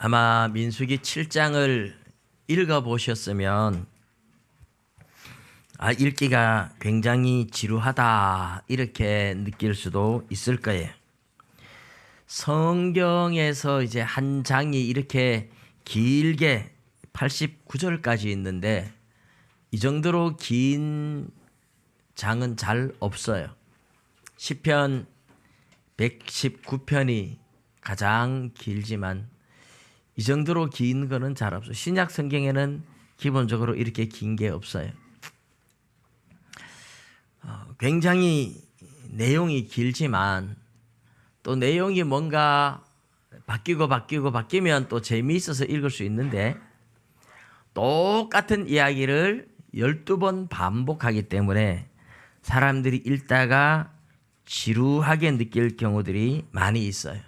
아마 민수기 7장을 읽어보셨으면 읽기가 굉장히 지루하다 이렇게 느낄 수도 있을 거예요. 성경에서 이제 한 장이 이렇게 길게 89절까지 있는데 이 정도로 긴 장은 잘 없어요. 시편 119편이 가장 길지만 이 정도로 긴 거는 잘 없어요. 신약 성경에는 기본적으로 이렇게 긴 게 없어요. 굉장히 내용이 길지만 또 내용이 뭔가 바뀌면 또 재미있어서 읽을 수 있는데 똑같은 이야기를 12번 반복하기 때문에 사람들이 읽다가 지루하게 느낄 경우들이 많이 있어요.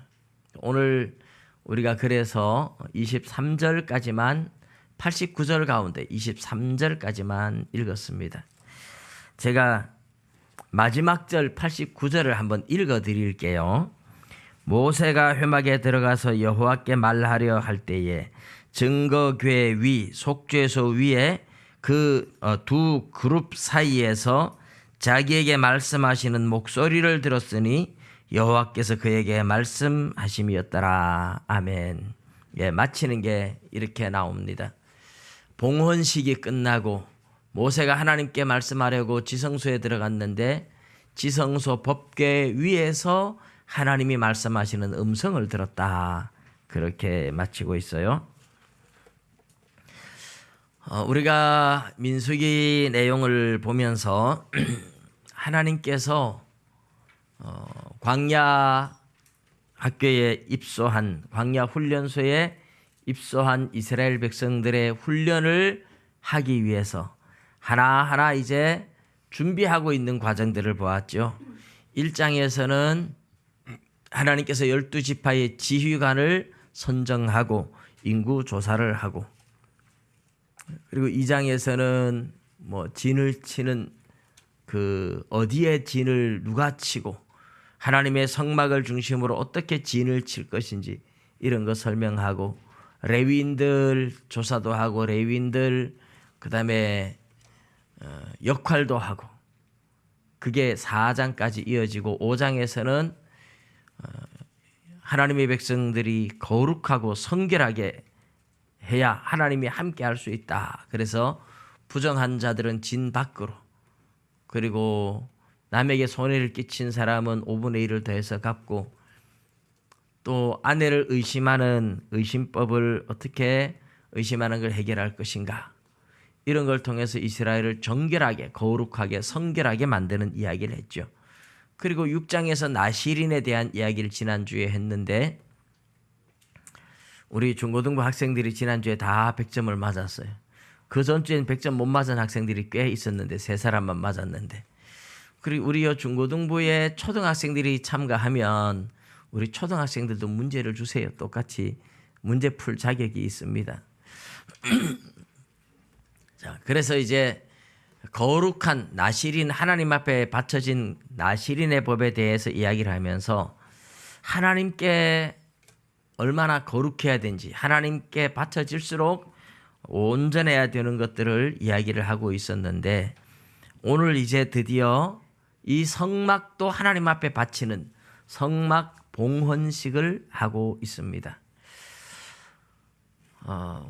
오늘 우리가 그래서 23절까지만 89절 가운데 23절까지만 읽었습니다. 제가 마지막 절 89절을 한번 읽어 드릴게요. 모세가 회막에 들어가서 여호와께 말하려 할 때에 증거궤 위 속죄소 위에 그 두 그룹 사이에서 자기에게 말씀하시는 목소리를 들었으니 여호와께서 그에게 말씀하심이었더라. 아멘. 예, 마치는 게 이렇게 나옵니다. 봉헌식이 끝나고 모세가 하나님께 말씀하려고 지성소에 들어갔는데 지성소 법궤 위에서 하나님이 말씀하시는 음성을 들었다. 그렇게 마치고 있어요. 우리가 민수기 내용을 보면서 하나님께서 광야 학교에 입소한 광야 훈련소에 입소한 이스라엘 백성들의 훈련을 하기 위해서 하나하나 이제 준비하고 있는 과정들을 보았죠. 1장에서는 하나님께서 12지파의 지휘관을 선정하고 인구 조사를 하고, 그리고 2장에서는 진을 치는 어디에 진을 누가 치고 하나님의 성막을 중심으로 어떻게 진을 칠 것인지 이런 거 설명하고, 레위인들 조사도 하고 레위인들 그다음에 역할도 하고, 그게 4장까지 이어지고 5장에서는 하나님의 백성들이 거룩하고 성결하게 해야 하나님이 함께 할 수 있다. 그래서 부정한 자들은 진 밖으로, 그리고 남에게 손해를 끼친 사람은 5분의 1을 더해서 갚고, 또 아내를 의심하는 의심법을 어떻게 의심하는 걸 해결할 것인가, 이런 걸 통해서 이스라엘을 정결하게 거룩하게 성결하게 만드는 이야기를 했죠. 그리고 6장에서 나실인에 대한 이야기를 지난주에 했는데 우리 중고등부 학생들이 지난주에 다 100점을 맞았어요. 그 전주엔 100점 못 맞은 학생들이 꽤 있었는데 3사람만 맞았는데, 그리고 우리 중고등부에 초등학생들이 참가하면 우리 초등학생들도 문제를 주세요. 똑같이 문제 풀 자격이 있습니다. 자, 그래서 이제 거룩한 나실인, 하나님 앞에 바쳐진 나실인의 법에 대해서 이야기를 하면서 하나님께 얼마나 거룩해야 되는지, 하나님께 바쳐질수록 온전해야 되는 것들을 이야기를 하고 있었는데, 오늘 이제 드디어 이 성막도 하나님 앞에 바치는 성막 봉헌식을 하고 있습니다.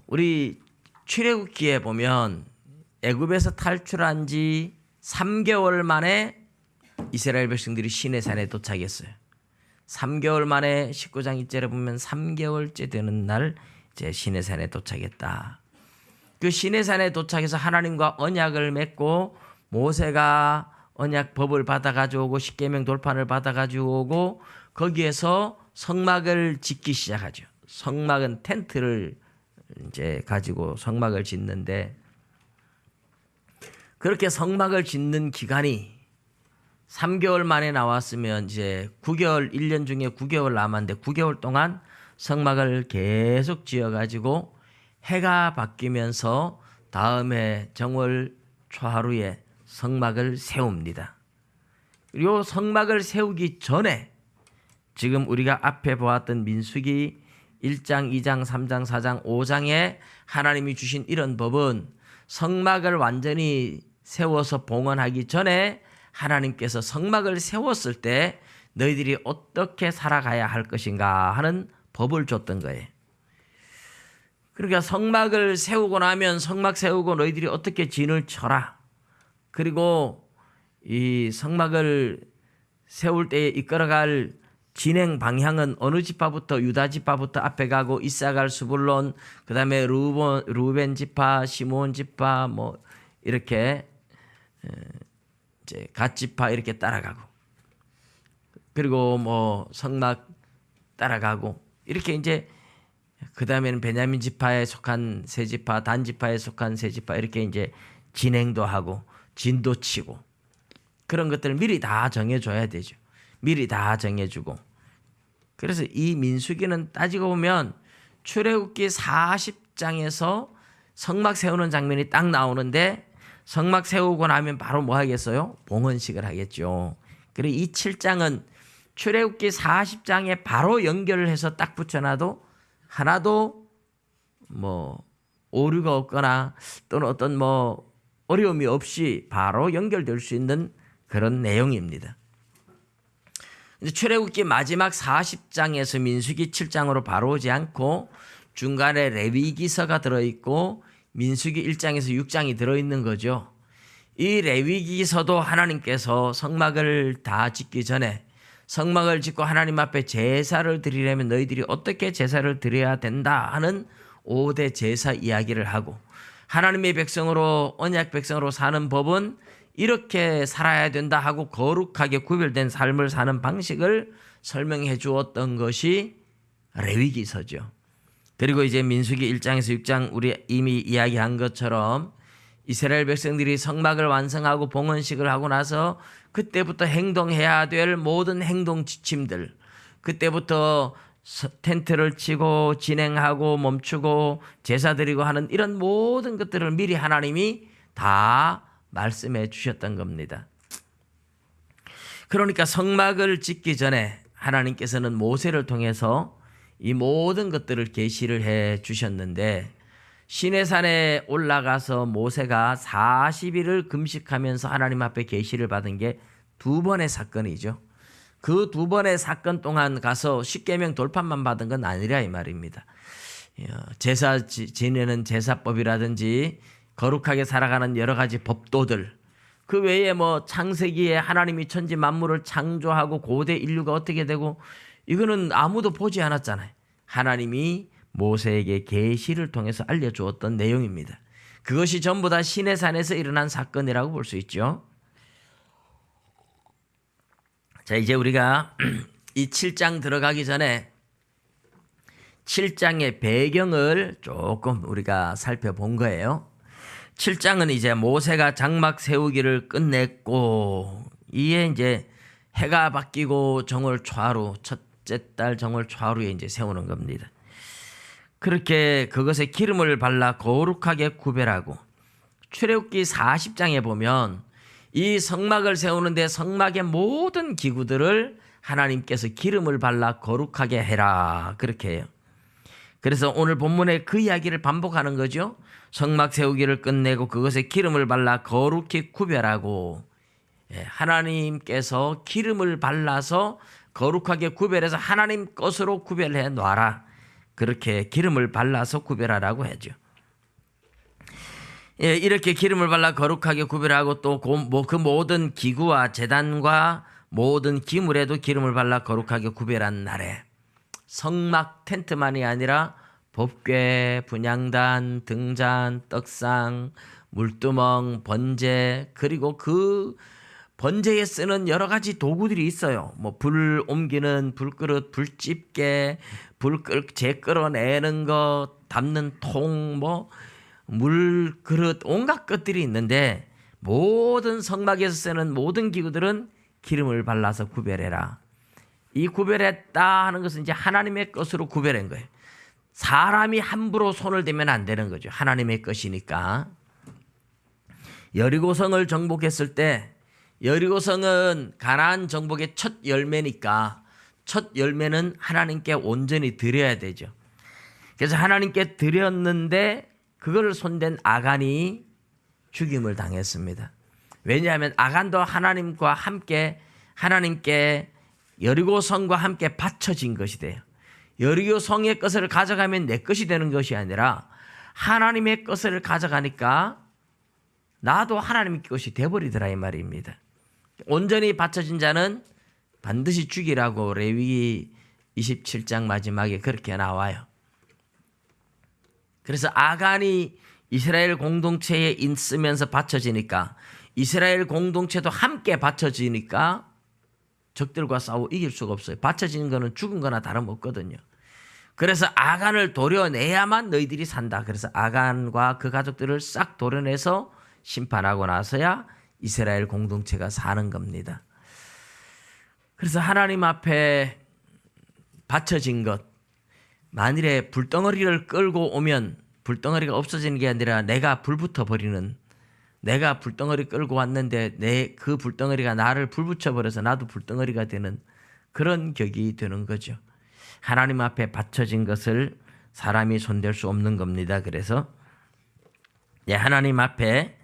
우리 출애굽기에 보면 애굽에서 탈출한 지 3개월 만에 이스라엘 백성들이 시내산에 도착했어요. 3개월 만에 19장 1절에 보면 3개월째 되는 날 이제 시내산에 도착했다. 그 시내산에 도착해서 하나님과 언약을 맺고 모세가 언약 법을 받아가지고 오고 십계명 돌판을 받아가지고 오고 거기에서 성막을 짓기 시작하죠. 성막은 텐트를 이제 가지고 성막을 짓는데, 그렇게 성막을 짓는 기간이 3개월 만에 나왔으면 이제 9개월, 1년 중에 9개월 남았는데 9개월 동안 성막을 계속 지어가지고 해가 바뀌면서 다음해 정월 초하루에 성막을 세웁니다. 그리고 성막을 세우기 전에 지금 우리가 앞에 보았던 민수기 1장, 2장, 3장, 4장, 5장에 하나님이 주신 이런 법은 성막을 완전히 세워서 봉헌하기 전에 하나님께서 성막을 세웠을 때 너희들이 어떻게 살아가야 할 것인가 하는 법을 줬던 거예요. 그러니까 성막을 세우고 나면 성막 세우고 너희들이 어떻게 진을 쳐라. 그리고 이 성막을 세울 때에 이끌어갈 진행 방향은 어느 지파부터 유다 지파부터 앞에 가고 이사갈 스불론 그다음에 루벤 지파 시므온 지파 뭐 이렇게 이제 갓 지파 이렇게 따라가고 그리고 뭐 성막 따라가고 이렇게 이제 그다음에는 베냐민 지파에 속한 세 지파 단 지파에 속한 세 지파 이렇게 이제 진행도 하고 진도 치고 그런 것들을 미리 다 정해줘야 되죠. 미리 다 정해주고. 그래서 이 민수기는 따지고 보면 출애굽기 40장에서 성막 세우는 장면이 딱 나오는데 성막 세우고 나면 바로 뭐 하겠어요? 봉헌식을 하겠죠. 그리고 이 7장은 출애굽기 40장에 바로 연결을 해서 딱 붙여놔도 하나도 뭐 오류가 없거나 또는 어떤 뭐 어려움이 없이 바로 연결될 수 있는 그런 내용입니다. 출애굽기 마지막 40장에서 민수기 7장으로 바로 오지 않고 중간에 레위기서가 들어있고 민수기 1장에서 6장이 들어있는 거죠. 이 레위기서도 하나님께서 성막을 다 짓기 전에 성막을 짓고 하나님 앞에 제사를 드리려면 너희들이 어떻게 제사를 드려야 된다 하는 5대 제사 이야기를 하고 하나님의 백성으로 언약 백성으로 사는 법은 이렇게 살아야 된다 하고 거룩하게 구별된 삶을 사는 방식을 설명해 주었던 것이 레위기서죠. 그리고 이제 민수기 1장에서 6장 우리 이미 이야기한 것처럼 이스라엘 백성들이 성막을 완성하고 봉헌식을 하고 나서 그때부터 행동해야 될 모든 행동 지침들 그때부터 텐트를 치고 진행하고 멈추고 제사 드리고 하는 이런 모든 것들을 미리 하나님이 다 말씀해 주셨던 겁니다. 그러니까 성막을 짓기 전에 하나님께서는 모세를 통해서 이 모든 것들을 계시를 해 주셨는데 시내산에 올라가서 모세가 40일을 금식하면서 하나님 앞에 계시를 받은 게 2번의 사건이죠. 그 2번의 사건 동안 가서 십계명 돌판만 받은 건 아니라 이 말입니다. 제사 지내는 제사법이라든지 거룩하게 살아가는 여러 가지 법도들 그 외에 뭐 창세기에 하나님이 천지 만물을 창조하고 고대 인류가 어떻게 되고 이거는 아무도 보지 않았잖아요. 하나님이 모세에게 계시를 통해서 알려주었던 내용입니다. 그것이 전부 다 시내산에서 일어난 사건이라고 볼 수 있죠. 자, 이제 우리가 이 7장 들어가기 전에 7장의 배경을 조금 우리가 살펴본 거예요. 7장은 이제 모세가 장막 세우기를 끝냈고 이에 이제 해가 바뀌고 정월 초하루 첫째 달 정월 초하루에 이제 세우는 겁니다. 그렇게 그것에 기름을 발라 거룩하게 구별하고 출애굽기 40장에 보면 이 성막을 세우는데 성막의 모든 기구들을 하나님께서 기름을 발라 거룩하게 해라 그렇게 해요. 그래서 오늘 본문에 그 이야기를 반복하는 거죠. 성막 세우기를 끝내고 그것에 기름을 발라 거룩히 구별하고 하나님께서 기름을 발라서 거룩하게 구별해서 하나님 것으로 구별해 놔라. 그렇게 기름을 발라서 구별하라고 하죠. 이렇게 기름을 발라 거룩하게 구별하고 또 그 모든 기구와 제단과 모든 기물에도 기름을 발라 거룩하게 구별한 날에 성막 텐트만이 아니라 법궤, 분향단, 등잔, 떡상, 물두멍, 번제 그리고 그 번제에 쓰는 여러 가지 도구들이 있어요. 뭐 불 옮기는 불그릇, 불집게, 재 끌어내는 것, 담는 통, 뭐 물그릇 온갖 것들이 있는데 모든 성막에서 쓰는 모든 기구들은 기름을 발라서 구별해라. 이 구별했다 하는 것은 이제 하나님의 것으로 구별한 거예요. 사람이 함부로 손을 대면 안 되는 거죠. 하나님의 것이니까. 여리고성을 정복했을 때 여리고성은 가나안 정복의 첫 열매니까 첫 열매는 하나님께 온전히 드려야 되죠. 그래서 하나님께 드렸는데 그걸 손댄 아간이 죽임을 당했습니다. 왜냐하면 아간도 하나님과 함께 하나님께 여리고 성과 함께 바쳐진 것이 돼요. 여리고 성의 것을 가져가면 내 것이 되는 것이 아니라 하나님의 것을 가져가니까 나도 하나님의 것이 되어버리더라 이 말입니다. 온전히 바쳐진 자는 반드시 죽이라고 레위기 27장 마지막에 그렇게 나와요. 그래서 아간이 이스라엘 공동체에 있으면서 바쳐지니까 이스라엘 공동체도 함께 바쳐지니까 적들과 싸워 이길 수가 없어요. 바쳐지는 거는 죽은 거나 다름없거든요. 그래서 아간을 도려내야만 너희들이 산다. 그래서 아간과 그 가족들을 싹 도려내서 심판하고 나서야 이스라엘 공동체가 사는 겁니다. 그래서 하나님 앞에 바쳐진 것, 만일에 불덩어리를 끌고 오면 불덩어리가 없어지는 게 아니라 내가 불붙어 버리는, 내가 불덩어리 끌고 왔는데 그 불덩어리가 나를 불붙여 버려서 나도 불덩어리가 되는 그런 격이 되는 거죠. 하나님 앞에 바쳐진 것을 사람이 손댈 수 없는 겁니다. 그래서 하나님 앞에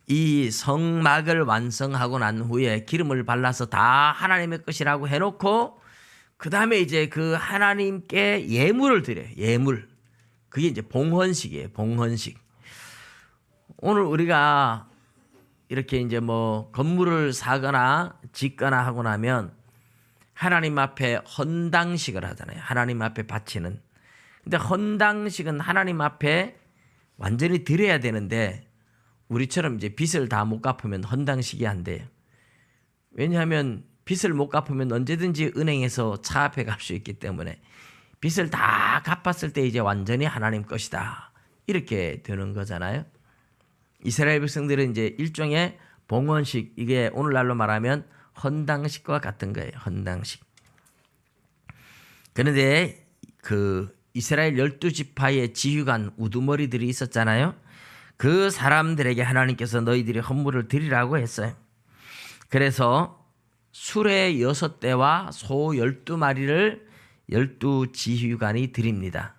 이 성막을 완성하고 난 후에 기름을 발라서 다 하나님의 것이라고 해놓고 그 다음에 이제 그 하나님께 예물을 드려요. 예물. 그게 이제 봉헌식이에요. 봉헌식. 오늘 우리가 이렇게 이제 뭐 건물을 사거나 짓거나 하고 나면 하나님 앞에 헌당식을 하잖아요. 하나님 앞에 바치는. 근데 헌당식은 하나님 앞에 완전히 드려야 되는데 우리처럼 이제 빚을 다 못 갚으면 헌당식이 안 돼요. 왜냐하면 빚을 못 갚으면 언제든지 은행에서 차압해 갈 수 있기 때문에 빚을 다 갚았을 때 이제 완전히 하나님 것이다. 이렇게 되는 거잖아요. 이스라엘 백성들은 이제 일종의 봉헌식, 이게 오늘날로 말하면 헌당식과 같은 거예요. 헌당식. 그런데 그 이스라엘 12지파의 지휘관 우두머리들이 있었잖아요. 그 사람들에게 하나님께서 너희들이 헌물을 드리라고 했어요. 그래서 수레 6대와 소 12마리를 12지휘관이 드립니다.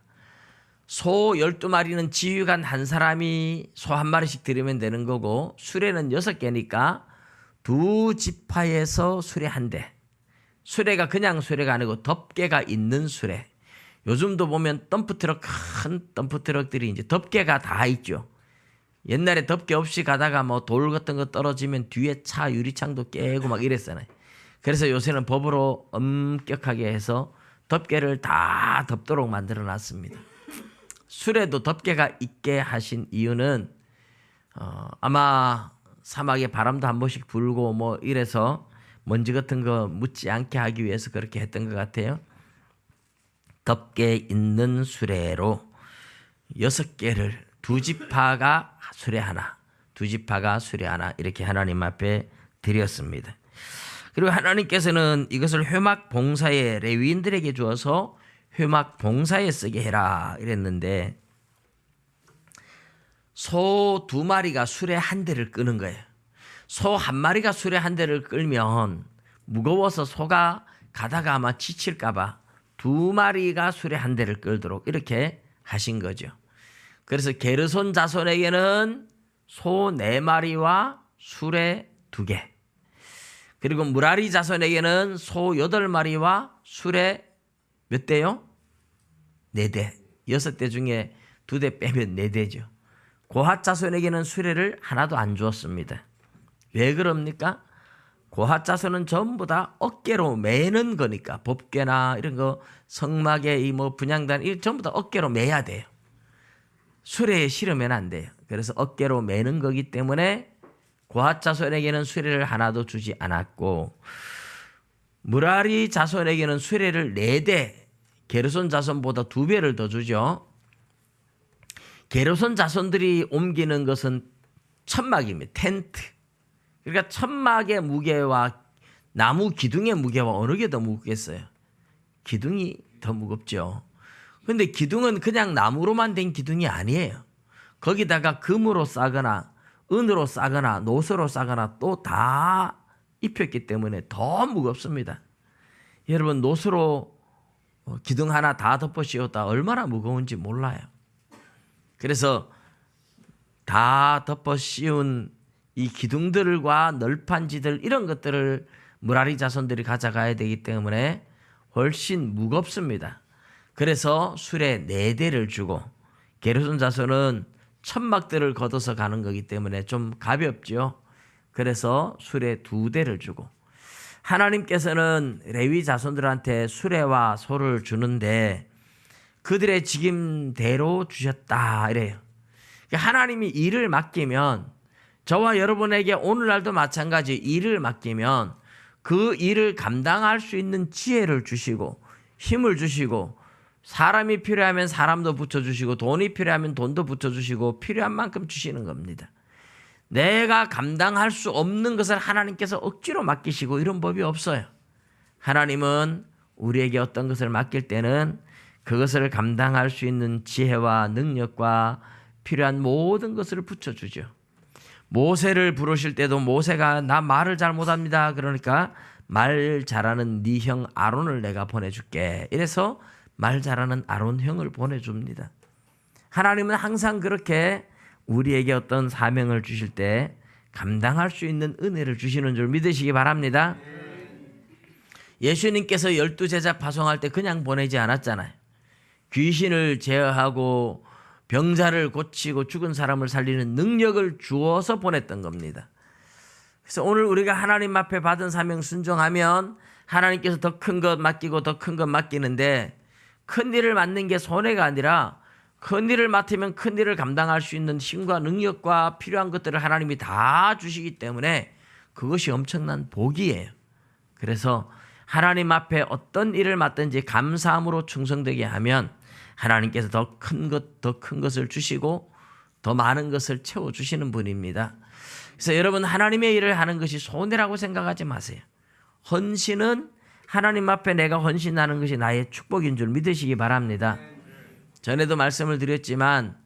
소 12마리는 지휘관 한 사람이 소 한 마리씩 드리면 되는 거고 수레는 6개니까 두 지파에서 수레 한 대. 수레가 그냥 수레가 아니고 덮개가 있는 수레. 요즘도 보면 덤프트럭, 큰 덤프트럭들이 이제 덮개가 다 있죠. 옛날에 덮개 없이 가다가 뭐 돌 같은 거 떨어지면 뒤에 차 유리창도 깨고 막 이랬잖아요. 그래서 요새는 법으로 엄격하게 해서 덮개를 다 덮도록 만들어 놨습니다. 수레도 덮개가 있게 하신 이유는 아마 사막에 바람도 한 번씩 불고 뭐 이래서 먼지 같은 거 묻지 않게 하기 위해서 그렇게 했던 것 같아요. 덮개 있는 수레로 6개를 두 지파가 수레 하나, 두 지파가 수레 하나 이렇게 하나님 앞에 드렸습니다. 그리고 하나님께서는 이것을 회막 봉사에 레위인들에게 주어서 회막 봉사에 쓰게 해라 이랬는데 소 2마리가 수레 한 대를 끄는 거예요. 소 1마리가 수레 한 대를 끌면 무거워서 소가 가다가 아마 지칠까 봐 2마리가 수레 한 대를 끌도록 이렇게 하신 거죠. 그래서 게르손 자손에게는 소 4마리와 수레 2개, 그리고 무라리 자손에게는 소 8마리와 수레 몇 대요? 4대. 6대 중에 2대 빼면 4대죠. 고핫 자손에게는 수레를 하나도 안 주었습니다. 왜 그럽니까? 고핫 자손은 전부 다 어깨로 매는 거니까. 법궤나 이런 거 성막에 이 뭐 분향단 이 전부 다 어깨로 매야 돼요. 수레에 실으면 안 돼요. 그래서 어깨로 매는 거기 때문에 고핫 자손에게는 수레를 하나도 주지 않았고 무라리 자손에게는 수레를 4대, 게르손 자손보다 2배를 더 주죠. 게르손 자손들이 옮기는 것은 천막입니다. 텐트. 그러니까 천막의 무게와 나무 기둥의 무게와 어느 게 더 무겁겠어요? 기둥이 더 무겁죠. 그런데 기둥은 그냥 나무로만 된 기둥이 아니에요. 거기다가 금으로 싸거나 은으로 싸거나 노소로 싸거나 또 다 입혔기 때문에 더 무겁습니다. 여러분 노소로 기둥 하나 다 덮어 씌웠다 얼마나 무거운지 몰라요. 그래서 다 덮어 씌운 이 기둥들과 널판지들 이런 것들을 무라리 자손들이 가져가야 되기 때문에 훨씬 무겁습니다. 그래서 수레 4대를 주고 게르손 자손은 천막들을 걷어서 가는 거기 때문에 좀 가볍죠. 그래서 수레 2대를 주고 하나님께서는 레위 자손들한테 수레와 소를 주는데 그들의 직임대로 주셨다 이래요. 하나님이 일을 맡기면 저와 여러분에게 오늘날도 마찬가지 일을 맡기면 그 일을 감당할 수 있는 지혜를 주시고 힘을 주시고 사람이 필요하면 사람도 붙여주시고 돈이 필요하면 돈도 붙여주시고 필요한 만큼 주시는 겁니다. 내가 감당할 수 없는 것을 하나님께서 억지로 맡기시고 이런 법이 없어요. 하나님은 우리에게 어떤 것을 맡길 때는 그것을 감당할 수 있는 지혜와 능력과 필요한 모든 것을 붙여주죠. 모세를 부르실 때도 모세가 나 말을 잘 못합니다. 그러니까 말 잘하는 네 형 아론을 내가 보내줄게. 이래서 말 잘하는 아론 형을 보내줍니다. 하나님은 항상 그렇게 우리에게 어떤 사명을 주실 때 감당할 수 있는 은혜를 주시는 줄 믿으시기 바랍니다. 예수님께서 12제자 파송할 때 그냥 보내지 않았잖아요. 귀신을 제어하고 병자를 고치고 죽은 사람을 살리는 능력을 주어서 보냈던 겁니다. 그래서 오늘 우리가 하나님 앞에 받은 사명 순종하면 하나님께서 더 큰 것 맡기고 더 큰 것 맡기는데 큰 일을 맡는 게 손해가 아니라 큰 일을 맡으면 큰 일을 감당할 수 있는 힘과 능력과 필요한 것들을 하나님이 다 주시기 때문에 그것이 엄청난 복이에요. 그래서 하나님 앞에 어떤 일을 맡든지 감사함으로 충성되게 하면 하나님께서 더 큰 것을 주시고 더 많은 것을 채워주시는 분입니다. 그래서 여러분 하나님의 일을 하는 것이 손해라고 생각하지 마세요. 헌신은 하나님 앞에 내가 헌신하는 것이 나의 축복인 줄 믿으시기 바랍니다. 전에도 말씀을 드렸지만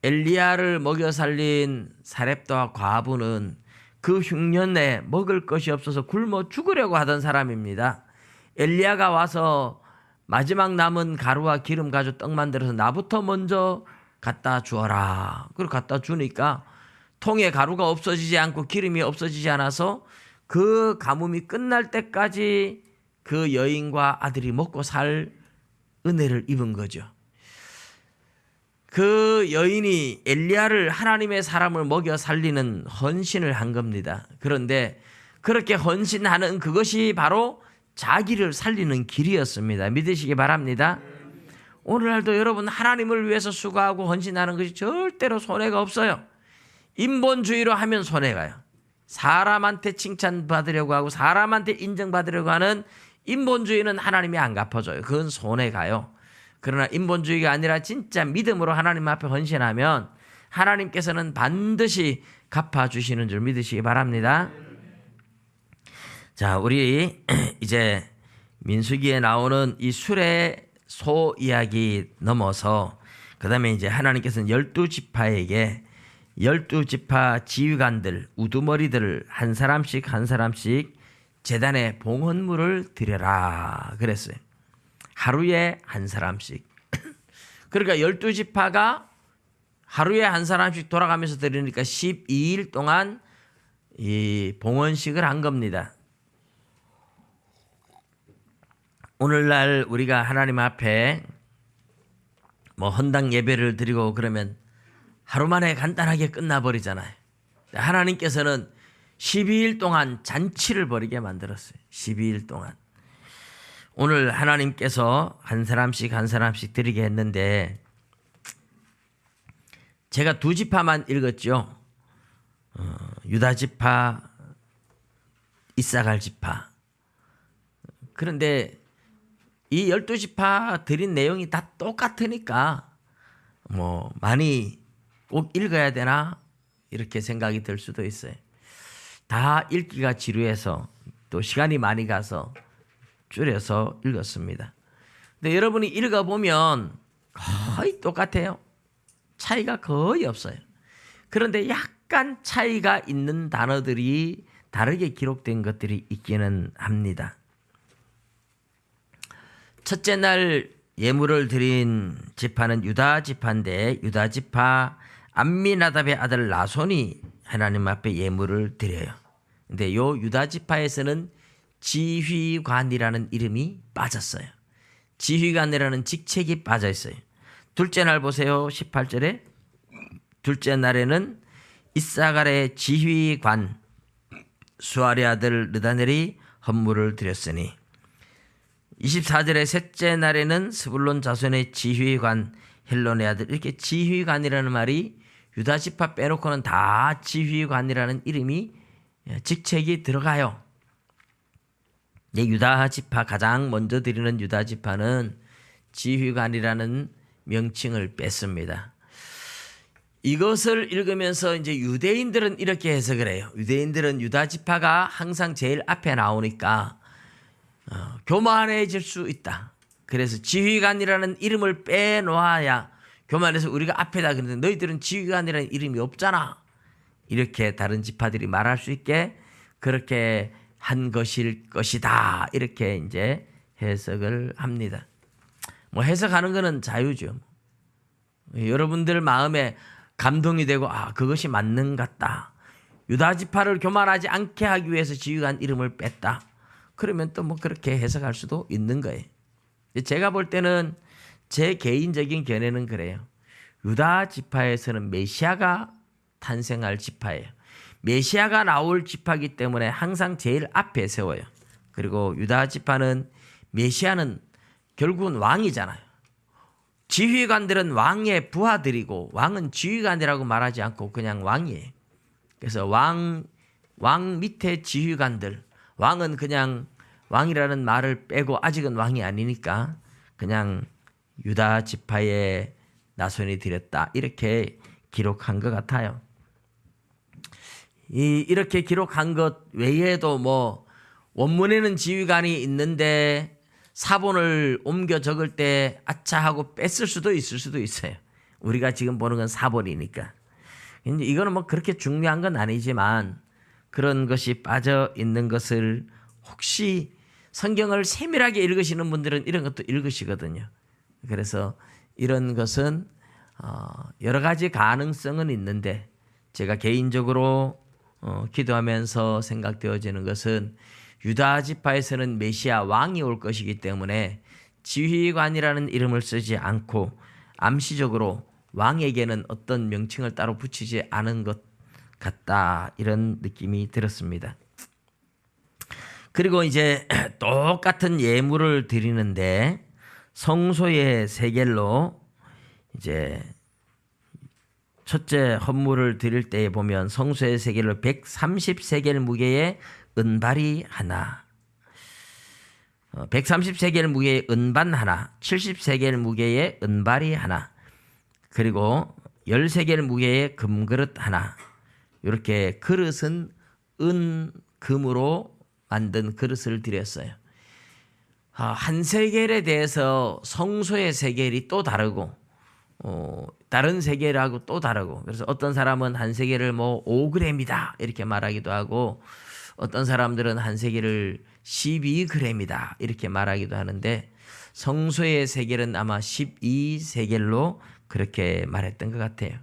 엘리야를 먹여 살린 사렙다와 과부는 그 흉년에 먹을 것이 없어서 굶어 죽으려고 하던 사람입니다. 엘리야가 와서 마지막 남은 가루와 기름 가지고 떡 만들어서 나부터 먼저 갖다 주어라. 그리고 갖다 주니까 통에 가루가 없어지지 않고 기름이 없어지지 않아서 그 가뭄이 끝날 때까지 그 여인과 아들이 먹고 살 은혜를 입은 거죠. 그 여인이 엘리야를 하나님의 사람을 먹여 살리는 헌신을 한 겁니다. 그런데 그렇게 헌신하는 그것이 바로 자기를 살리는 길이었습니다. 믿으시기 바랍니다. 오늘날도 여러분 하나님을 위해서 수고하고 헌신하는 것이 절대로 손해가 없어요. 인본주의로 하면 손해가요. 사람한테 칭찬받으려고 하고 사람한테 인정받으려고 하는 인본주의는 하나님이 안 갚아줘요. 그건 손해가요. 그러나 인본주의가 아니라 진짜 믿음으로 하나님 앞에 헌신하면 하나님께서는 반드시 갚아주시는 줄 믿으시기 바랍니다. 자, 우리 이제 민수기에 나오는 이 수레 소 이야기 넘어서 그 다음에 이제 하나님께서는 12지파에게 12지파 지휘관들 우두머리들을 한 사람씩 제단에 봉헌물을 드려라 그랬어요. 하루에 한 사람씩. 그러니까 12지파가 하루에 한 사람씩 돌아가면서 드리니까 12일 동안 이 봉헌식을 한 겁니다. 오늘날 우리가 하나님 앞에 뭐 헌당 예배를 드리고 그러면 하루 만에 간단하게 끝나버리잖아요. 하나님께서는 12일 동안 잔치를 벌이게 만들었어요. 12일 동안. 오늘 하나님께서 한 사람씩 드리게 했는데 제가 2지파만 읽었죠. 유다지파, 이사갈 지파. 그런데 이 12지파 드린 내용이 다 똑같으니까 뭐 많이 꼭 읽어야 되나 이렇게 생각이 들 수도 있어요. 다 읽기가 지루해서 또 시간이 많이 가서 줄여서 읽었습니다. 근데 여러분이 읽어보면 거의 똑같아요. 차이가 거의 없어요. 그런데 약간 차이가 있는 단어들이 다르게 기록된 것들이 있기는 합니다. 첫째 날 예물을 드린 지파는 유다 지파인데 유다 지파 암미나답의 아들 나손이 하나님 앞에 예물을 드려요. 근데 요 유다 지파에서는 지휘관이라는 이름이 빠졌어요. 지휘관이라는 직책이 빠져 있어요. 둘째 날 보세요. 18절에 둘째 날에는 이사갈의 지휘관 수아리 아들 르다넬이 헌물을 드렸으니 24절에 셋째 날에는 스불론 자손의 지휘관 헬론의 아들 이렇게 지휘관이라는 말이 유다 지파 빼놓고는 다 지휘관이라는 이름이 직책이 들어가요. 유다 지파 가장 먼저 드리는 유다 지파는 지휘관이라는 명칭을 뺐습니다. 이것을 읽으면서 이제 유대인들은 이렇게 해석을 해요. 유대인들은 유다 지파가 항상 제일 앞에 나오니까 교만해질 수 있다. 그래서 지휘관이라는 이름을 빼놓아야 교만해서 우리가 앞에다 그러는데 너희들은 지휘관이라는 이름이 없잖아. 이렇게 다른 지파들이 말할 수 있게 그렇게 한 것일 것이다. 이렇게 이제 해석을 합니다. 뭐 해석하는 거는 자유죠. 여러분들 마음에 감동이 되고 그것이 맞는 것 같다. 유다 지파를 교만하지 않게 하기 위해서 지휘관 이름을 뺐다. 그러면 또 뭐 그렇게 해석할 수도 있는 거예요. 제가 볼 때는 제 개인적인 견해는 그래요. 유다 지파에서는 메시아가 탄생할 지파예요. 메시아가 나올 지파이기 때문에 항상 제일 앞에 세워요. 그리고 유다 지파는 메시아는 결국은 왕이잖아요. 지휘관들은 왕의 부하들이고 왕은 지휘관이라고 말하지 않고 그냥 왕이에요. 그래서 왕 밑에 지휘관들, 왕은 그냥 왕이라는 말을 빼고 아직은 왕이 아니니까 그냥 유다 지파의 나손이 드렸다. 이렇게 기록한 것 같아요. 이렇게 기록한 것 외에도 뭐 원문에는 지휘관이 있는데 사본을 옮겨 적을 때 아차 하고 뺐을 수도 있을 수도 있어요. 우리가 지금 보는 건 사본이니까. 이거는 뭐 그렇게 중요한 건 아니지만 그런 것이 빠져 있는 것을 혹시 성경을 세밀하게 읽으시는 분들은 이런 것도 읽으시거든요. 그래서 이런 것은 여러 가지 가능성은 있는데 제가 개인적으로 기도하면서 생각되어지는 것은 유다 지파에서는 메시아 왕이 올 것이기 때문에 지휘관이라는 이름을 쓰지 않고 암시적으로 왕에게는 어떤 명칭을 따로 붙이지 않은 것 같다. 이런 느낌이 들었습니다. 그리고 이제 똑같은 예물을 드리는데 성소의 세겔로 이제 첫째 헌물을 드릴 때에 보면 성소의 세겔로 130세겔 무게의 은발이 하나, 130세겔 무게의 은반 하나, 70세겔 무게의 은발이 하나, 그리고 10세겔 무게의 금그릇 하나. 이렇게 그릇은 금으로 만든 그릇을 드렸어요. 한 세겔에 대해서 성소의 세겔이 또 다르고 다른 세겔하고 또 다르고, 그래서 어떤 사람은 한 세겔을 뭐 5g이다 이렇게 말하기도 하고 어떤 사람들은 한 세겔을 12g이다 이렇게 말하기도 하는데 성소의 세겔은 아마 12세겔로 그렇게 말했던 것 같아요.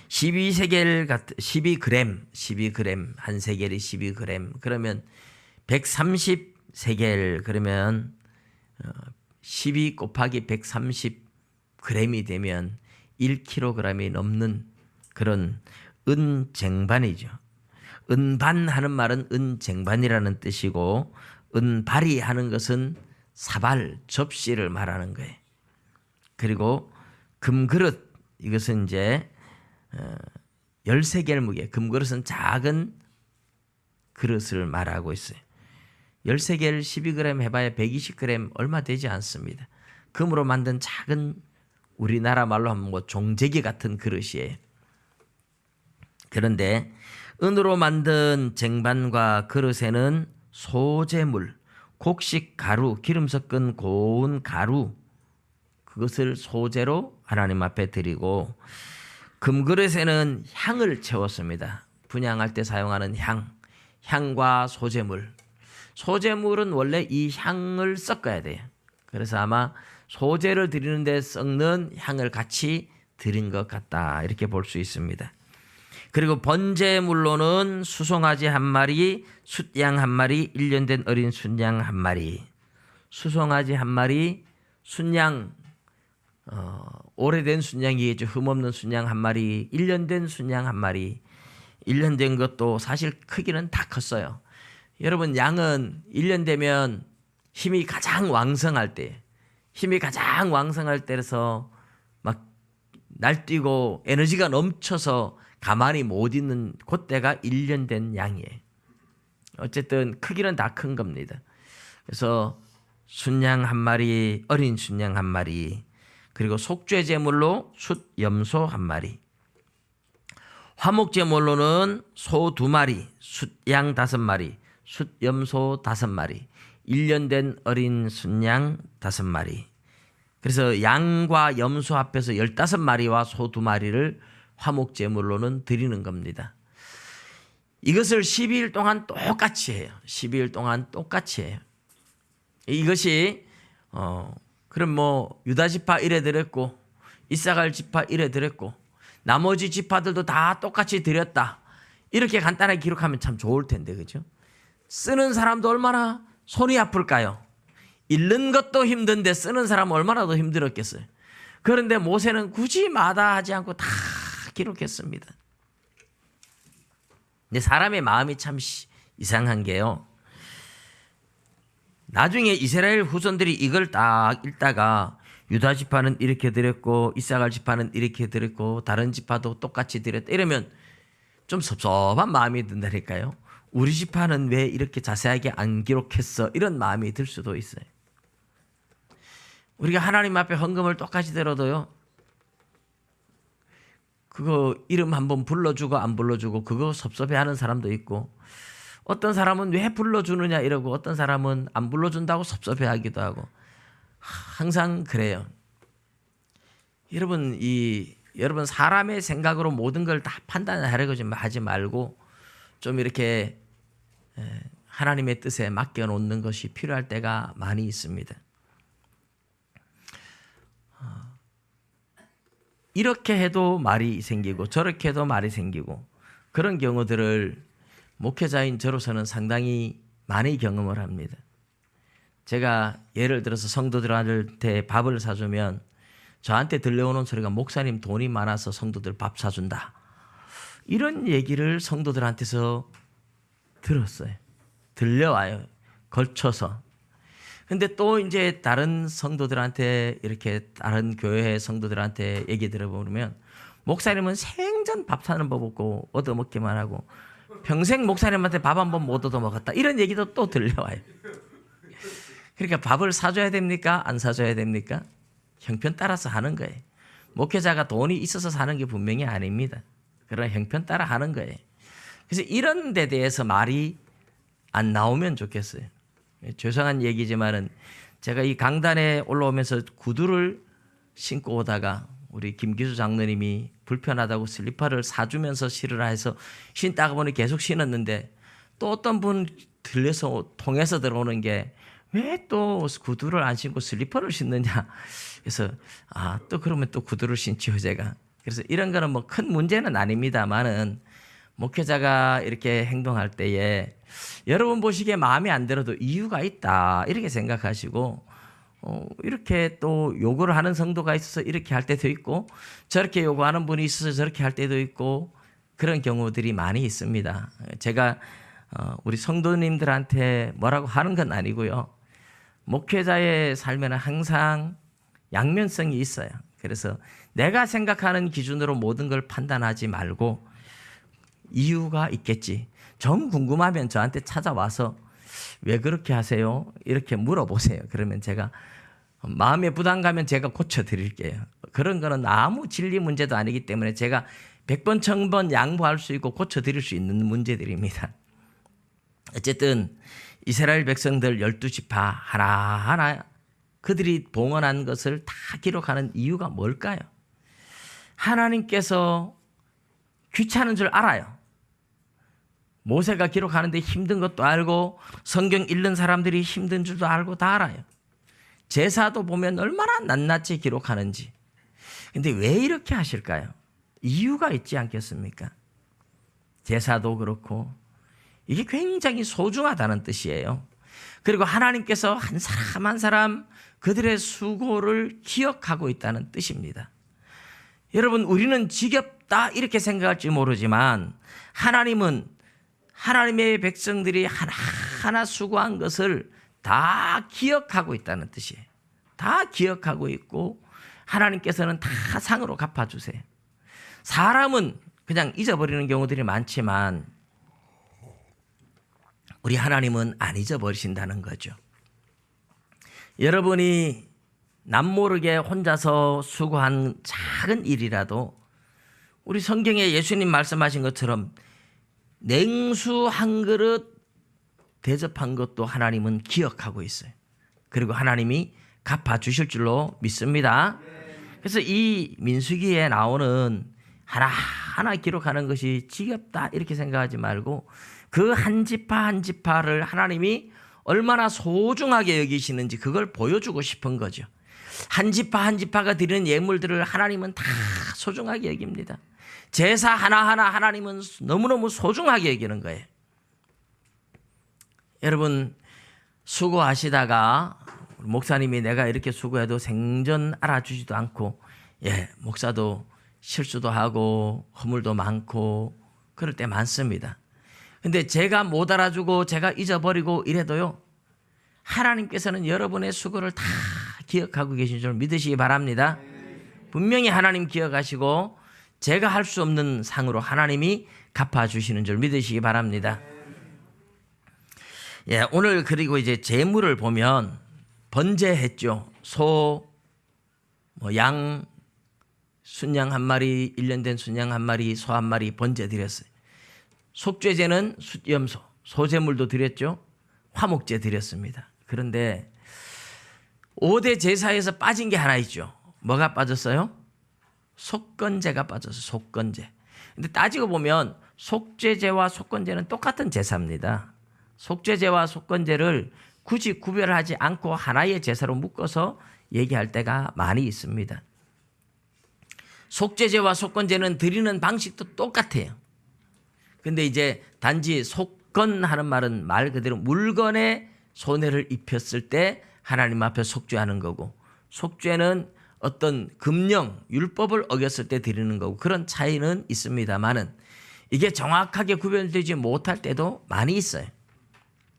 12세겔 12g 한 세겔이 12g 그러면 130세겔 그러면 12 곱하기 130g이 되면 1kg이 넘는 그런 은쟁반이죠. 은반 하는 말은 은쟁반이라는 뜻이고 은발이 하는 것은 사발 접시를 말하는 거예요. 그리고 금그릇 이것은 이제 13개를 무게, 금그릇은 작은 그릇을 말하고 있어요. 13개를 12g 해봐야 120g 얼마 되지 않습니다. 금으로 만든 작은 우리나라 말로 하면 뭐 종재기 같은 그릇이에요. 그런데 은으로 만든 쟁반과 그릇에는 소재물, 곡식 가루, 기름 섞은 고운 가루 그것을 소재로 하나님 앞에 드리고 금그릇에는 향을 채웠습니다. 분향할 때 사용하는 향과 소재물. 소제물은 원래 이 향을 섞어야 돼요. 그래서 아마 소제를 드리는 데 섞는 향을 같이 드린 것 같다, 이렇게 볼 수 있습니다. 그리고 번제물로는 수송아지 한 마리, 숫양 한 마리, 1년 된 어린 순양 한 마리. 수송아지 한 마리, 순양 오래된 순양이겠죠. 흠없는 순양 한 마리, 1년 된 순양 한 마리. 1년 된 것도 사실 크기는 다 컸어요. 여러분, 양은 1년 되면 힘이 가장 왕성할 때, 때라서 막 날뛰고 에너지가 넘쳐서 가만히 못 있는 그때가 1년 된 양이에요. 어쨌든 크기는 다 큰 겁니다. 그래서 순양 한 마리, 어린 순양 한 마리, 그리고 속죄 제물로 숫 염소 한 마리, 화목 제물로는 소 2마리, 숫양 5마리, 숫 염소 5마리, 1년 된 어린 순양 5마리. 그래서 양과 염소 합해서 15마리와 소 2마리를 화목 제물로는 드리는 겁니다. 이것을 12일 동안 똑같이 해요. 12일 동안 똑같이 해요. 이것이 그럼 뭐 유다 지파 이래 드렸고 이사갈 지파 이래 드렸고 나머지 지파들도 다 똑같이 드렸다, 이렇게 간단하게 기록하면 참 좋을 텐데, 그죠? 쓰는 사람도 얼마나 손이 아플까요? 읽는 것도 힘든데 쓰는 사람은 얼마나 더 힘들었겠어요. 그런데 모세는 굳이 마다하지 않고 다 기록했습니다. 근데 사람의 마음이 참 이상한 게요, 나중에 이스라엘 후손들이 이걸 딱 읽다가 유다 지파는 이렇게 드렸고 이사갈 지파는 이렇게 드렸고 다른 지파도 똑같이 드렸다, 이러면 좀 섭섭한 마음이 든다니까요. 우리 지파는 왜 이렇게 자세하게 안 기록했어, 이런 마음이 들 수도 있어요. 우리가 하나님 앞에 헌금을 똑같이 들어도요, 그거 이름 한번 불러주고 안 불러주고 그거 섭섭해하는 사람도 있고, 어떤 사람은 왜 불러주느냐 이러고 어떤 사람은 안 불러준다고 섭섭해하기도 하고, 항상 그래요. 여러분, 여러분 사람의 생각으로 모든 걸 다 판단하려고 좀 하지 말고 좀 이렇게 하나님의 뜻에 맡겨 놓는 것이 필요할 때가 많이 있습니다. 이렇게 해도 말이 생기고 저렇게 해도 말이 생기고, 그런 경우들을 목회자인 저로서는 상당히 많이 경험을 합니다. 제가 예를 들어서 성도들한테 밥을 사주면 저한테 들려오는 소리가 목사님 돈이 많아서 성도들 밥 사준다, 이런 얘기를 성도들한테서 들었어요. 들려와요, 걸쳐서. 근데 또 이제 다른 성도들한테, 이렇게 다른 교회 성도들한테 얘기 들어보면 목사님은 생전 밥 사는 법 없고 얻어먹기만 하고 평생 목사님한테 밥 한 번 못 얻어먹었다, 이런 얘기도 또 들려와요. 그러니까 밥을 사줘야 됩니까? 안 사줘야 됩니까? 형편 따라서 하는 거예요. 목회자가 돈이 있어서 사는 게 분명히 아닙니다. 그러나 형편 따라 하는 거예요. 그래서 이런 데 대해서 말이 안 나오면 좋겠어요. 죄송한 얘기지만은 제가 이 강단에 올라오면서 구두를 신고 오다가 우리 김기수 장로님이 불편하다고 슬리퍼를 사주면서 신으라 해서 신다가 보니 계속 신었는데, 또 어떤 분 들려서 통해서 들어오는 게 왜 또 구두를 안 신고 슬리퍼를 신느냐, 그래서 또 그러면 또 구두를 신지요 제가. 그래서 이런 거는 뭐 큰 문제는 아닙니다만은 목회자가 이렇게 행동할 때에 여러분 보시기에 마음에 안 들어도 이유가 있다, 이렇게 생각하시고 이렇게 또 요구를 하는 성도가 있어서 이렇게 할 때도 있고 저렇게 요구하는 분이 있어서 저렇게 할 때도 있고, 그런 경우들이 많이 있습니다. 제가 우리 성도님들한테 뭐라고 하는 건 아니고요, 목회자의 삶에는 항상 양면성이 있어요. 그래서 내가 생각하는 기준으로 모든 걸 판단하지 말고 이유가 있겠지, 정 궁금하면 저한테 찾아와서 왜 그렇게 하세요? 이렇게 물어보세요. 그러면 제가 마음에 부담 가면 제가 고쳐드릴게요. 그런 거는 아무 진리 문제도 아니기 때문에 제가 100번 1000번 양보할 수 있고 고쳐드릴 수 있는 문제들입니다. 어쨌든 이스라엘 백성들 12지파 하나하나 그들이 봉헌한 것을 다 기록하는 이유가 뭘까요? 하나님께서 귀찮은 줄 알아요. 모세가 기록하는데 힘든 것도 알고 성경 읽는 사람들이 힘든 줄도 알고 다 알아요. 제사도 보면 얼마나 낱낱이 기록하는지. 근데 왜 이렇게 하실까요? 이유가 있지 않겠습니까? 제사도 그렇고 이게 굉장히 소중하다는 뜻이에요. 그리고 하나님께서 한 사람 한 사람 그들의 수고를 기억하고 있다는 뜻입니다. 여러분, 우리는 지겹다 이렇게 생각할지 모르지만 하나님은 하나님의 백성들이 하나하나 수고한 것을 다 기억하고 있다는 뜻이에요. 다 기억하고 있고 하나님께서는 다 상으로 갚아주세요. 사람은 그냥 잊어버리는 경우들이 많지만 우리 하나님은 안 잊어버리신다는 거죠. 여러분이 남모르게 혼자서 수고한 작은 일이라도 우리 성경에 예수님 말씀하신 것처럼 냉수 한 그릇 대접한 것도 하나님은 기억하고 있어요. 그리고 하나님이 갚아주실 줄로 믿습니다. 그래서 이 민수기에 나오는 하나하나 기록하는 것이 지겹다 이렇게 생각하지 말고 그 한 지파 한 지파를 하나님이 얼마나 소중하게 여기시는지 그걸 보여주고 싶은 거죠. 한 지파 한 지파가 드리는 예물들을 하나님은 다 소중하게 여깁니다. 제사 하나하나 하나님은 너무너무 소중하게 여기는 거예요. 여러분, 수고하시다가 목사님이 내가 이렇게 수고해도 생전 알아주지도 않고 목사도 실수도 하고 허물도 많고 그럴 때 많습니다. 근데 제가 못 알아주고 제가 잊어버리고 이래도요, 하나님께서는 여러분의 수고를 다 기억하고 계신 줄 믿으시기 바랍니다. 분명히 하나님 기억하시고 제가 할 수 없는 상으로 하나님이 갚아주시는 줄 믿으시기 바랍니다. 오늘 그리고 이제 제물을 보면 번제했죠. 소, 양, 순양 한 마리, 1년 된 순양 한 마리, 소 한 마리 번제 드렸어요. 속죄제는 숫염소, 소제물도 드렸죠. 화목제 드렸습니다. 그런데 5대 제사에서 빠진 게 하나 있죠. 뭐가 빠졌어요? 속건제가 빠졌어요. 속건제. 근데 따지고 보면 속죄제와 속건제는 똑같은 제사입니다. 속죄제와 속건제를 굳이 구별하지 않고 하나의 제사로 묶어서 얘기할 때가 많이 있습니다. 속죄제와 속건제는 드리는 방식도 똑같아요. 근데 이제 단지 속건하는 말은 말 그대로 물건에 손해를 입혔을 때 하나님 앞에 속죄하는 거고, 속죄는 어떤 금령, 율법을 어겼을 때 드리는 거고, 그런 차이는 있습니다만은 이게 정확하게 구별되지 못할 때도 많이 있어요.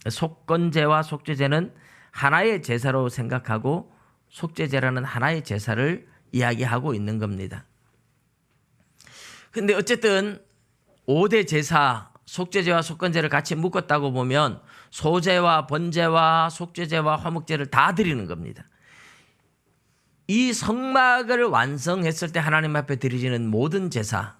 속건제와 속죄제는 하나의 제사로 생각하고 속죄제라는 하나의 제사를 이야기하고 있는 겁니다. 근데 어쨌든 5대 제사, 속죄제와 속건제를 같이 묶었다고 보면 소제와 번제와 속죄제와 화목제를 다 드리는 겁니다. 이 성막을 완성했을 때 하나님 앞에 드리지는 모든 제사,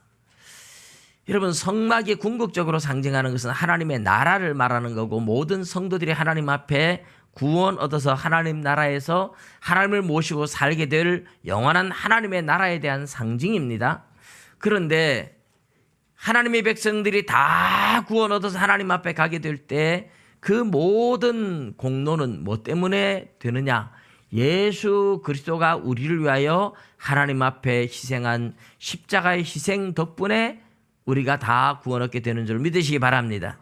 여러분, 성막이 궁극적으로 상징하는 것은 하나님의 나라를 말하는 거고, 모든 성도들이 하나님 앞에 구원 얻어서 하나님 나라에서 하나님을 모시고 살게 될 영원한 하나님의 나라에 대한 상징입니다. 그런데 하나님의 백성들이 다 구원 얻어서 하나님 앞에 가게 될 때 그 모든 공로는 뭐 때문에 되느냐? 예수 그리스도가 우리를 위하여 하나님 앞에 희생한 십자가의 희생 덕분에 우리가 다 구원 얻게 되는 줄 믿으시기 바랍니다.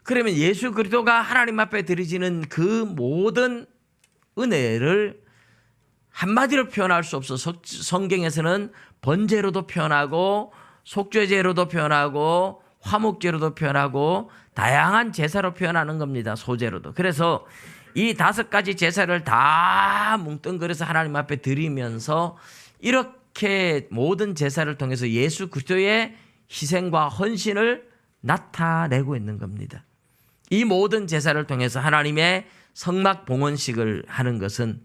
그러면 예수 그리스도가 하나님 앞에 드리지는 그 모든 은혜를 한마디로 표현할 수 없어서 성경에서는 번제로도 표현하고 속죄제로도 표현하고 화목제로도 표현하고 다양한 제사로 표현하는 겁니다. 소제로도. 그래서 이 5가지 제사를 다 뭉뚱그려서 하나님 앞에 드리면서 이렇게 모든 제사를 통해서 예수 그리스도의 희생과 헌신을 나타내고 있는 겁니다. 이 모든 제사를 통해서 하나님의 성막 봉헌식을 하는 것은,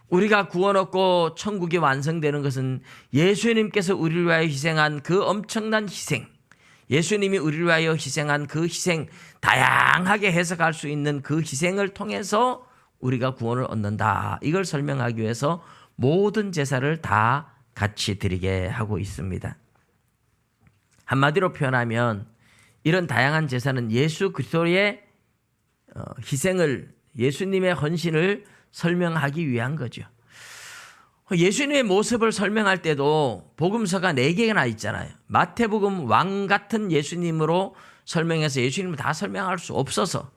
우리가 구원 얻고 천국이 완성되는 것은 예수님께서 우리를 위하여 희생한 그 엄청난 희생, 예수님이 우리를 위하여 희생한 그 희생, 다양하게 해석할 수 있는 그 희생을 통해서 우리가 구원을 얻는다. 이걸 설명하기 위해서 모든 제사를 다 같이 드리게 하고 있습니다. 한마디로 표현하면 이런 다양한 제사는 예수 그리스도의 희생을, 예수님의 헌신을 설명하기 위한 거죠. 예수님의 모습을 설명할 때도 복음서가 4개나 있잖아요. 마태복음 왕 같은 예수님으로 설명해서 예수님을 다 설명할 수 없어서,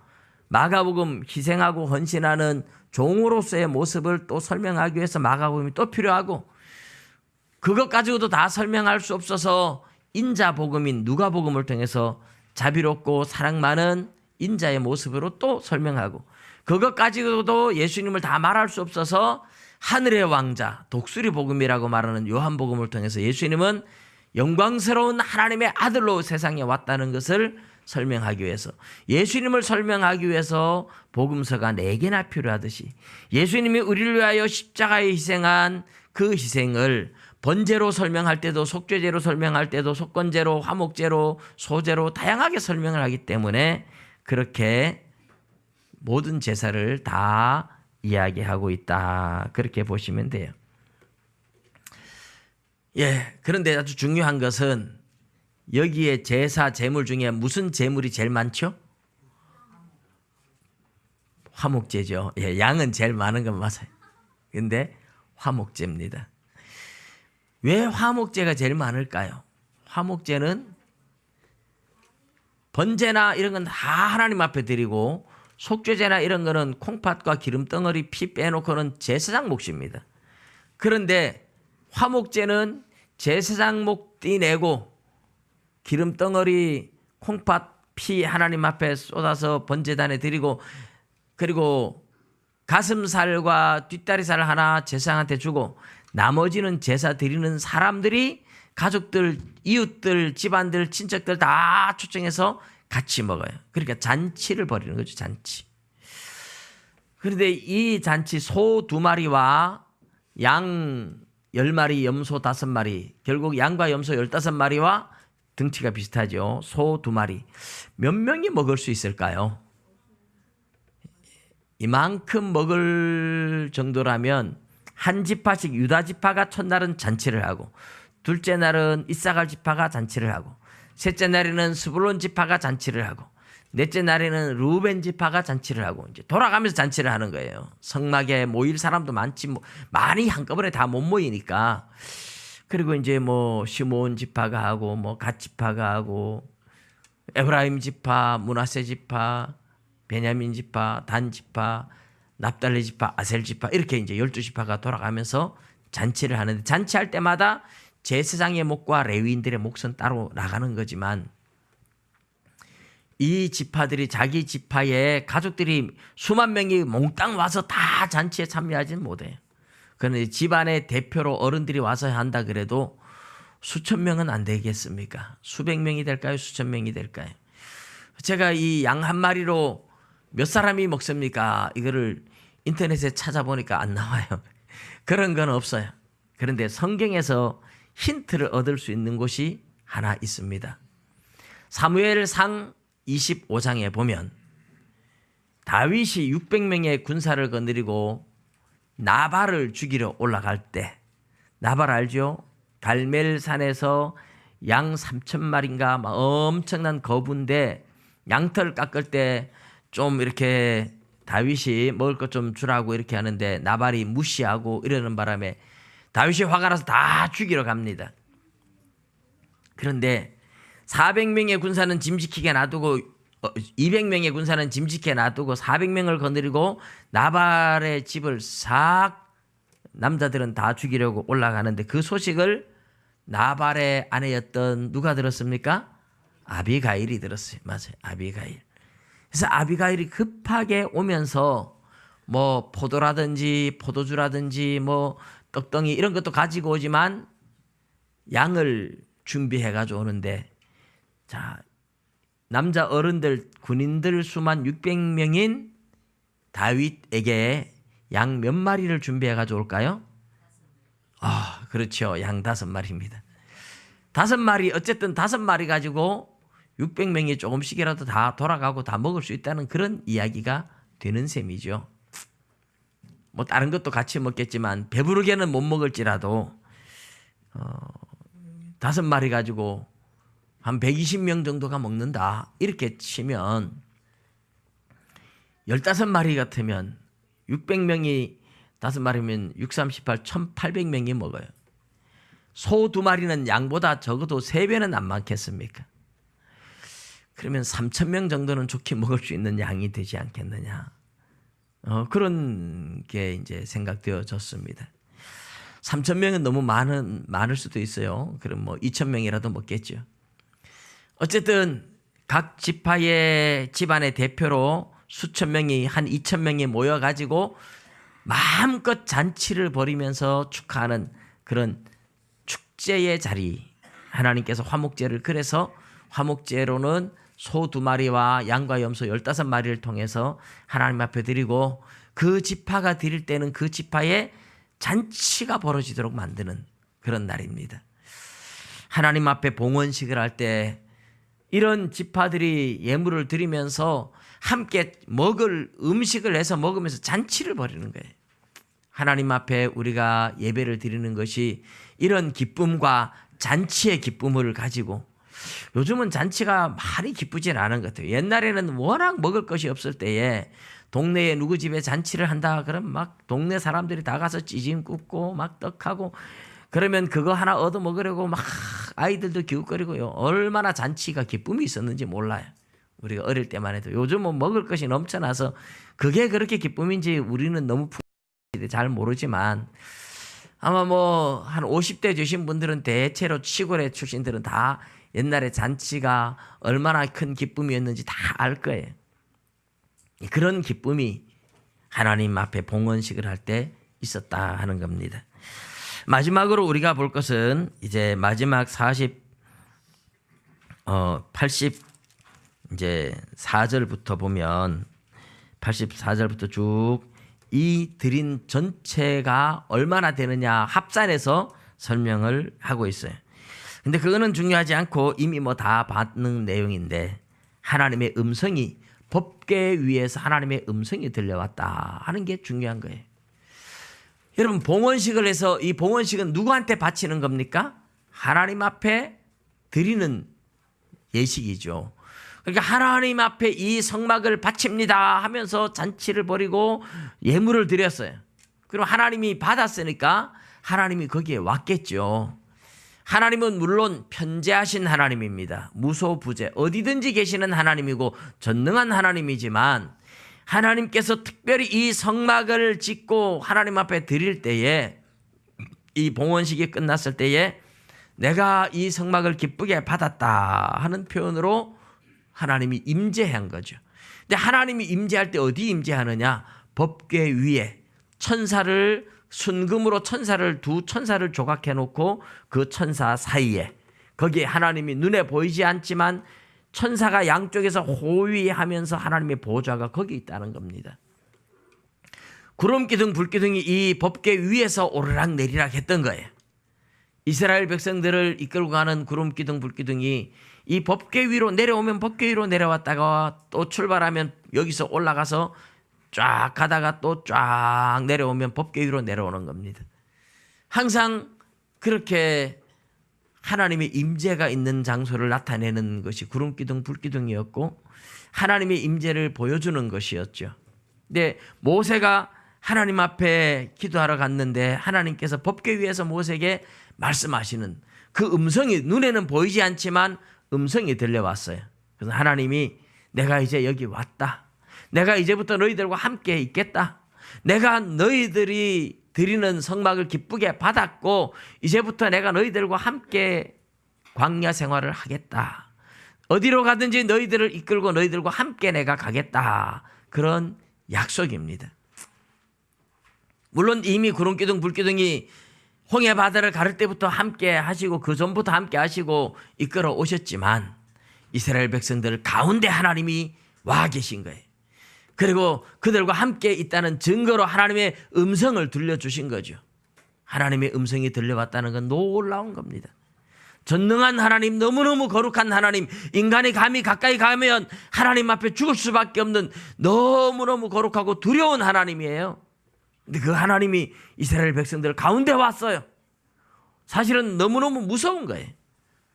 마가복음 희생하고 헌신하는 종으로서의 모습을 또 설명하기 위해서 마가복음이 또 필요하고, 그것 가지고도 다 설명할 수 없어서 인자복음인 누가복음을 통해서 자비롭고 사랑 많은 인자의 모습으로 또 설명하고, 그것 가지고도 예수님을 다 말할 수 없어서 하늘의 왕자, 독수리 복음이라고 말하는 요한복음을 통해서 예수님은 영광스러운 하나님의 아들로 세상에 왔다는 것을 설명하기 위해서, 예수님을 설명하기 위해서 복음서가 4개나 필요하듯이 예수님이 우리를 위하여 십자가에 희생한 그 희생을 번제로 설명할 때도, 속죄제로 설명할 때도, 속건제로, 화목제로, 소제로 다양하게 설명을 하기 때문에 그렇게 모든 제사를 다 이야기하고 있다, 그렇게 보시면 돼요. 그런데 아주 중요한 것은 여기에 제사 제물 중에 무슨 제물이 제일 많죠? 화목제죠. 양은 제일 많은 건 맞아요. 근데 화목제입니다. 왜 화목제가 제일 많을까요? 화목제는 번제나 이런 건 다 하나님 앞에 드리고, 속죄제나 이런 거는 콩팥과 기름덩어리 피 빼놓고는 제사장 몫입니다. 그런데 화목제는 제사장 목 떼내고 기름덩어리 콩팥 피 하나님 앞에 쏟아서 번제단에 드리고, 그리고 가슴살과 뒷다리살 하나 제사장한테 주고, 나머지는 제사 드리는 사람들이 가족들, 이웃들, 집안들, 친척들 다 초청해서 같이 먹어요. 그러니까 잔치를 벌이는 거죠, 잔치. 그런데 이 잔치, 소 2마리와 양 10마리, 염소 5마리, 결국 양과 염소 15마리와 등치가 비슷하죠. 소 2마리. 몇 명이 먹을 수 있을까요? 이만큼 먹을 정도라면 한 지파씩, 유다 지파가 첫날은 잔치를 하고, 둘째 날은 이사갈 지파가 잔치를 하고, 셋째 날에는 스불론 지파가 잔치를 하고, 넷째 날에는 루벤 지파가 잔치를 하고, 이제 돌아가면서 잔치를 하는 거예요. 성막에 모일 사람도 많이 한꺼번에 다 못 모이니까. 그리고 이제 뭐 시므온 지파가 하고, 뭐 갓 지파가 하고, 에브라임 지파, 므낫세 지파, 베냐민 지파, 단 지파, 납달리 지파, 아셀 지파, 이렇게 이제 12지파가 돌아가면서 잔치를 하는데, 잔치할 때마다 제사장의 몫과 레위인들의 몫은 따로 나가는 거지만, 이 지파들이 자기 지파의 가족들이 수만 명이 몽땅 와서 다 잔치에 참여하지는 못해요. 그런데 집안의 대표로 어른들이 와서 한다 그래도 수천 명은 안 되겠습니까? 수백 명이 될까요? 수천 명이 될까요? 제가 이 양 한 마리로 몇 사람이 먹습니까? 이거를 인터넷에 찾아보니까 안 나와요. 그런 건 없어요. 그런데 성경에서 힌트를 얻을 수 있는 곳이 하나 있습니다. 사무엘상 25장에 보면 다윗이 600명의 군사를 거느리고 나발을 죽이러 올라갈 때, 나발 알죠? 갈멜산에서 양 3,000마리인가 엄청난 거부인데, 양털 깎을 때 좀 이렇게 다윗이 먹을 것 좀 주라고 이렇게 하는데 나발이 무시하고 이러는 바람에 다윗이 화가 나서 다 죽이러 갑니다. 그런데 400명의 군사는 짐지키게 놔두고, 200명의 군사는 짐지키게 놔두고 400명을 거느리고 나발의 집을 싹 남자들은 다 죽이려고 올라가는데, 그 소식을 나발의 아내였던 누가 들었습니까? 아비가일이 들었어요. 맞아요, 아비가일. 그래서 아비가일이 급하게 오면서 뭐 포도라든지 포도주라든지 뭐 떡덩이 이런 것도 가지고 오지만 양을 준비해 가지고 오는데, 자, 남자 어른들, 군인들 수만 600명인 다윗에게 양 몇 마리를 준비해 가지고 올까요? 그렇죠. 양 5마리입니다. 5마리, 어쨌든 5마리 가지고 600명이 조금씩이라도 다 돌아가고 다 먹을 수 있다는 그런 이야기가 되는 셈이죠. 뭐 다른 것도 같이 먹겠지만 배부르게는 못 먹을지라도 5마리 가지고 한 120명 정도가 먹는다 이렇게 치면 15마리 같으면 600명이 5마리면 6, 38, 1800명이 먹어요. 소 2마리는 양보다 적어도 3배는 안 많겠습니까? 그러면 3000명 정도는 좋게 먹을 수 있는 양이 되지 않겠느냐. 그런 게 이제 생각되어졌습니다. 3000명은 너무 많을 수도 있어요. 그럼 뭐 2000명이라도 먹겠죠. 어쨌든 각 지파의 집안의 대표로 수천 명이 한 2000명이 모여가지고 마음껏 잔치를 벌이면서 축하하는 그런 축제의 자리. 하나님께서 화목제를 그래서 화목제로는 소 2마리와 양과 염소 15마리를 통해서 하나님 앞에 드리고 그 지파가 드릴 때는 그 지파에 잔치가 벌어지도록 만드는 그런 날입니다. 하나님 앞에 봉헌식을 할 때 이런 지파들이 예물을 드리면서 함께 먹을 음식을 해서 먹으면서 잔치를 벌이는 거예요. 하나님 앞에 우리가 예배를 드리는 것이 이런 기쁨과 잔치의 기쁨을 가지고 요즘은 잔치가 많이 기쁘진 않은 것 같아요. 옛날에는 워낙 먹을 것이 없을 때에 동네에 누구 집에 잔치를 한다 그러면 막 동네 사람들이 다 가서 찌짐 굽고 막 떡하고 그러면 그거 하나 얻어 먹으려고 막 아이들도 기웃거리고요. 얼마나 잔치가 기쁨이 있었는지 몰라요. 우리가 어릴 때만 해도. 요즘은 먹을 것이 넘쳐나서 그게 그렇게 기쁨인지 우리는 너무 잘 모르지만 아마 뭐 한 50대 되신 분들은 대체로 시골의 출신들은 다 옛날에 잔치가 얼마나 큰 기쁨이었는지 다 알 거예요. 그런 기쁨이 하나님 앞에 봉헌식을 할 때 있었다 하는 겁니다. 마지막으로 우리가 볼 것은 이제 마지막 80 이제 4절부터 보면 84절부터 쭉 이 드린 전체가 얼마나 되느냐 합산해서 설명을 하고 있어요. 근데 그거는 중요하지 않고 이미 뭐 다 받는 내용인데 하나님의 음성이 법궤 위에서 하나님의 음성이 들려왔다 하는 게 중요한 거예요. 여러분 봉헌식을 해서 이 봉헌식은 누구한테 바치는 겁니까? 하나님 앞에 드리는 예식이죠. 그러니까 하나님 앞에 이 성막을 바칩니다 하면서 잔치를 벌이고 예물을 드렸어요. 그럼 하나님이 받았으니까 하나님이 거기에 왔겠죠. 하나님은 물론 편재하신 하나님입니다. 무소부재 어디든지 계시는 하나님이고 전능한 하나님이지만 하나님께서 특별히 이 성막을 짓고 하나님 앞에 드릴 때에 이 봉헌식이 끝났을 때에 내가 이 성막을 기쁘게 받았다 하는 표현으로 하나님이 임재한 거죠. 근데 하나님이 임재할 때 어디 임재하느냐? 법궤 위에 천사를 순금으로 두 천사를 조각해 놓고 그 천사 사이에 거기에 하나님이 눈에 보이지 않지만 천사가 양쪽에서 호위하면서 하나님의 보좌가 거기 있다는 겁니다. 구름기둥 불기둥이 이 법궤 위에서 오르락 내리락 했던 거예요. 이스라엘 백성들을 이끌고 가는 구름기둥 불기둥이 이 법궤 위로 내려오면 법궤 위로 내려왔다가 또 출발하면 여기서 올라가서 쫙 가다가 또 쫙 내려오면 법궤 위로 내려오는 겁니다. 항상 그렇게 하나님의 임재가 있는 장소를 나타내는 것이 구름기둥 불기둥이었고 하나님의 임재를 보여주는 것이었죠. 근데 모세가 하나님 앞에 기도하러 갔는데 하나님께서 법궤 위에서 모세에게 말씀하시는 그 음성이 눈에는 보이지 않지만 음성이 들려왔어요. 그래서 하나님이 내가 이제 여기 왔다. 내가 이제부터 너희들과 함께 있겠다. 내가 너희들이 드리는 성막을 기쁘게 받았고 이제부터 내가 너희들과 함께 광야 생활을 하겠다. 어디로 가든지 너희들을 이끌고 너희들과 함께 내가 가겠다. 그런 약속입니다. 물론 이미 구름기둥 불기둥이 홍해 바다를 가를 때부터 함께 하시고 그 전부터 함께 하시고 이끌어 오셨지만 이스라엘 백성들 가운데 하나님이 와 계신 거예요. 그리고 그들과 함께 있다는 증거로 하나님의 음성을 들려주신 거죠. 하나님의 음성이 들려왔다는 건 놀라운 겁니다. 전능한 하나님, 너무너무 거룩한 하나님, 인간이 감히 가까이 가면 하나님 앞에 죽을 수밖에 없는 너무너무 거룩하고 두려운 하나님이에요. 근데 그 하나님이 이스라엘 백성들 가운데 왔어요. 사실은 너무너무 무서운 거예요.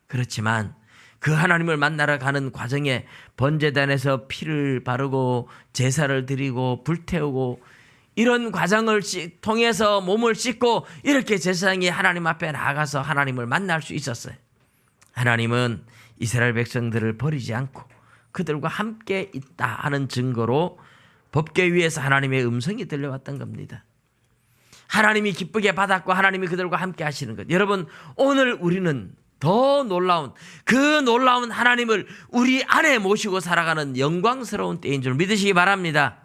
그렇지만 그 하나님을 만나러 가는 과정에 번제단에서 피를 바르고 제사를 드리고 불태우고 이런 과정을 통해서 몸을 씻고 이렇게 제사장이 하나님 앞에 나가서 하나님을 만날 수 있었어요. 하나님은 이스라엘 백성들을 버리지 않고 그들과 함께 있다 하는 증거로 법궤 위에서 하나님의 음성이 들려왔던 겁니다. 하나님이 기쁘게 받았고 하나님이 그들과 함께 하시는 것. 여러분, 오늘 우리는 더 놀라운 그 놀라운 하나님을 우리 안에 모시고 살아가는 영광스러운 때인 줄 믿으시기 바랍니다.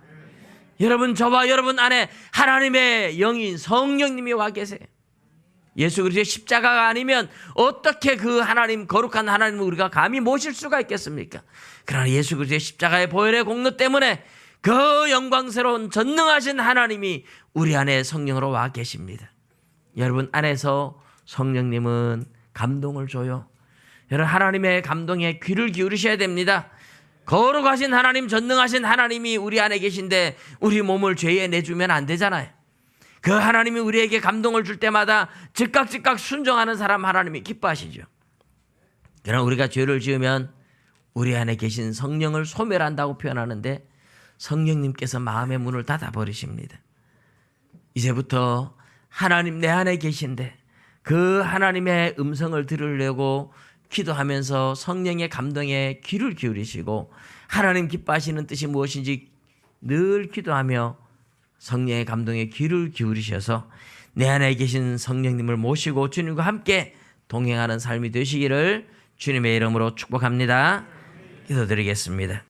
여러분, 저와 여러분 안에 하나님의 영인 성령님이 와 계세요. 예수 그리스도의 십자가가 아니면 어떻게 그 하나님, 거룩한 하나님을 우리가 감히 모실 수가 있겠습니까? 그러나 예수 그리스도의 십자가의 보혈의 공로 때문에 그 영광스러운 전능하신 하나님이 우리 안에 성령으로 와 계십니다. 여러분 안에서 성령님은 감동을 줘요. 여러분, 하나님의 감동에 귀를 기울이셔야 됩니다. 거룩하신 하나님, 전능하신 하나님이 우리 안에 계신데 우리 몸을 죄에 내주면 안 되잖아요. 그 하나님이 우리에게 감동을 줄 때마다 즉각 순종하는 사람 하나님이 기뻐하시죠. 그러나 우리가 죄를 지으면 우리 안에 계신 성령을 소멸한다고 표현하는데 성령님께서 마음의 문을 닫아버리십니다. 이제부터 하나님 내 안에 계신데 그 하나님의 음성을 들으려고 기도하면서 성령의 감동에 귀를 기울이시고 하나님 기뻐하시는 뜻이 무엇인지 늘 기도하며 성령의 감동에 귀를 기울이셔서 내 안에 계신 성령님을 모시고 주님과 함께 동행하는 삶이 되시기를 주님의 이름으로 축복합니다. 기도드리겠습니다.